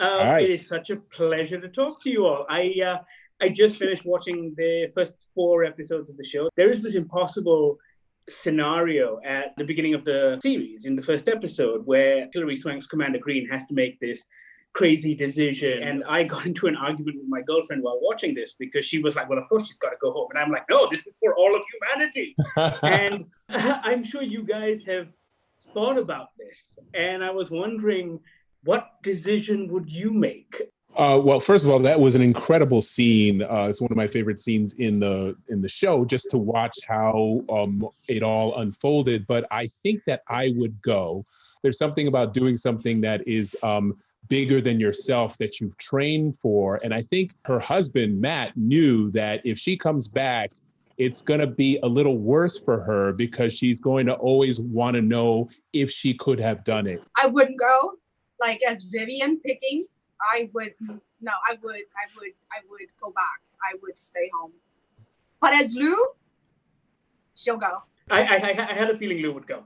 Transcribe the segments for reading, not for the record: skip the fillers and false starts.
All right. It is such a pleasure to talk to you all. I just finished watching the first 4 episodes of the show. There is this impossible scenario at the beginning of the series in the first episode where Hilary Swank's Commander Green has to make this crazy decision. And I got into an argument with my girlfriend while watching this because she was like, well, of course she's got to go home. And I'm like, no, this is for all of humanity. And I'm sure you guys have thought about this. And I was wondering, what decision would you make? Well, first of all, that was an incredible scene. It's one of my favorite scenes in the show, just to watch how it all unfolded. But I think that I would go. There's something about doing something that is bigger than yourself that you've trained for. And I think her husband, Matt, knew that if she comes back, it's going to be a little worse for her because she's going to always want to know if she could have done it. I wouldn't go. Like as Vivian picking, I would go back. I would stay home. But as Lou, she'll go. I had a feeling Lou would go.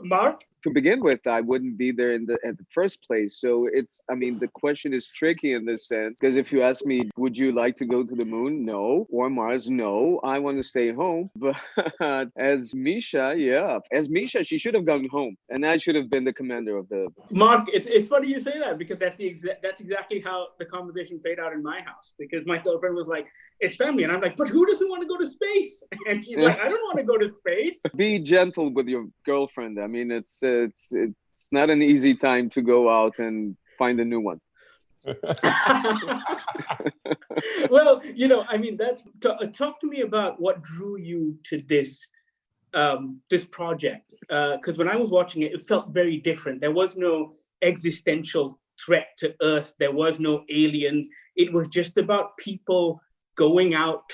Mark? To begin with, I wouldn't be there at the first place. So the question is tricky in this sense, because if you ask me, would you like to go to the moon? No. Or Mars? No. I want to stay home. But as Misha, yeah. As Misha, she should have gone home. And I should have been the commander of the... Mark, it's funny you say that because that's exactly how the conversation played out in my house. Because my girlfriend was like, it's family. And I'm like, but who doesn't want to go to space? And she's like, I don't want to go to space. Be gentle with your girlfriend. I mean, it's not an easy time to go out and find a new one. Well, talk to me about what drew you to this project. Because when I was watching it, it felt very different. There was no existential threat to Earth. There was no aliens. It was just about people going out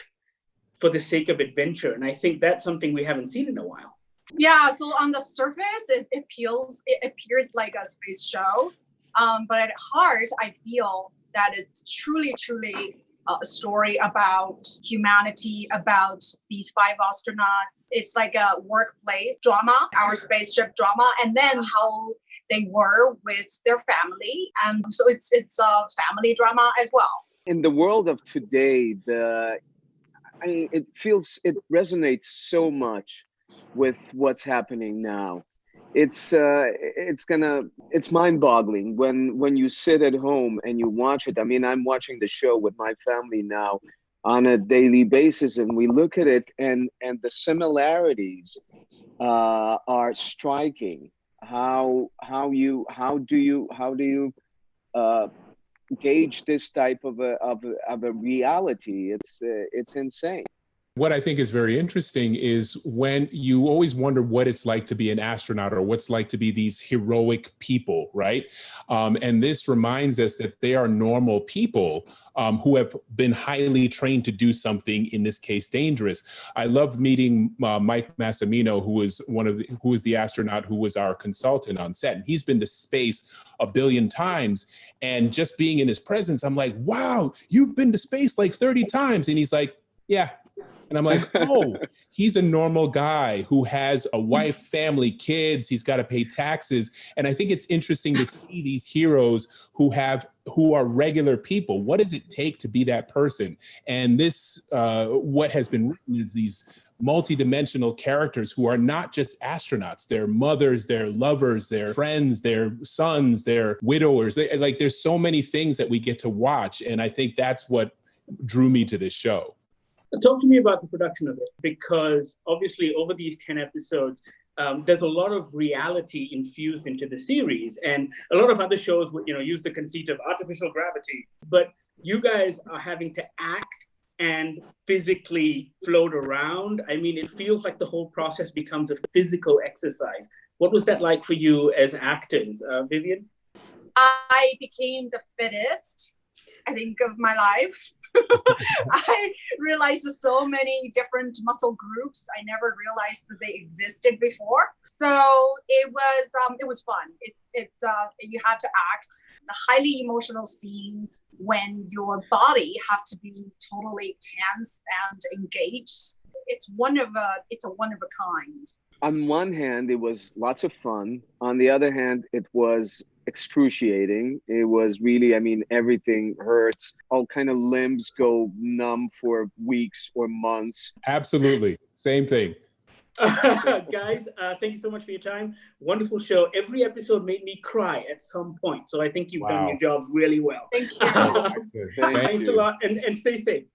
for the sake of adventure. And I think that's something we haven't seen in a while. Yeah, so on the surface, it appears like a space show. But at heart, I feel that it's truly a story about humanity, about these 5 astronauts. It's like a workplace drama, our spaceship drama, and then how they were with their family. And so it's a family drama as well. In the world of today, it resonates so much with what's happening now. It's mind-boggling when you sit at home and you watch it. I mean, I'm watching the show with my family now on a daily basis, and we look at it, and the similarities are striking. How do you gauge this type of a reality? It's insane. What I think is very interesting is when you always wonder what it's like to be an astronaut or what's like to be these heroic people, right? And this reminds us that they are normal people who have been highly trained to do something, in this case, dangerous. I loved meeting Mike Massimino, who was the astronaut who was our consultant on set. And he's been to space a billion times. And just being in his presence, I'm like, wow, you've been to space like 30 times. And he's like, yeah. And I'm like, oh, he's a normal guy who has a wife, family, kids. He's got to pay taxes. And I think it's interesting to see these heroes who are regular people. What does it take to be that person? And this, what has been written is these multidimensional characters who are not just astronauts. They're mothers, they're lovers, they're friends, they're sons, they're widowers. There's so many things that we get to watch. And I think that's what drew me to this show. Talk to me about the production of it, because obviously over these 10 episodes, there's a lot of reality infused into the series. And a lot of other shows would, use the conceit of artificial gravity. But you guys are having to act and physically float around. I mean, it feels like the whole process becomes a physical exercise. What was that like for you as actors? Vivian? I became the fittest, I think, of my life. I realized there's so many different muscle groups I never realized that they existed before. So it was fun. It's you have to act the highly emotional scenes when your body have to be totally tense and engaged. It's a one of a kind. On one hand, it was lots of fun. On the other hand, it was excruciating. It was really, I mean, everything hurts. All kind of limbs go numb for weeks or months. Absolutely. Same thing. Guys, thank you so much for your time. Wonderful show. Every episode made me cry at some point. So I think you've done your jobs really well. Thank you. Thank Thanks a you. lot, and stay safe.